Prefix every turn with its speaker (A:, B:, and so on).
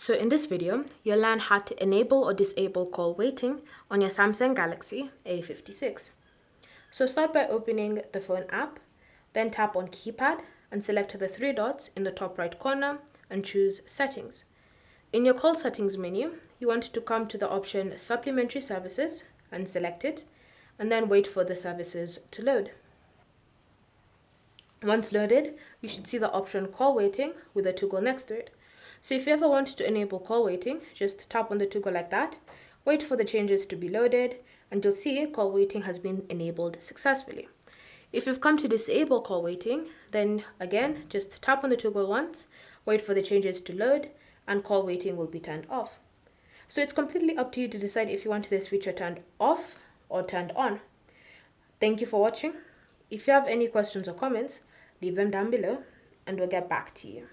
A: So in this video, you'll learn how to enable or disable call waiting on your Samsung Galaxy A56. So start by opening the phone app, then tap on keypad and select the three dots in the top right corner and choose settings. In your call settings menu, you want to come to the option supplementary services and select it, and then wait for the services to load. Once loaded, you should see the option call waiting with a toggle next to it. So if you ever want to enable call waiting, just tap on the toggle like that, wait for the changes to be loaded, and you'll see call waiting has been enabled successfully. If you've come to disable call waiting, then again, just tap on the toggle once, wait for the changes to load, and call waiting will be turned off. So it's completely up to you to decide if you want this feature turned off or turned on. Thank you for watching. If you have any questions or comments, leave them down below and we'll get back to you.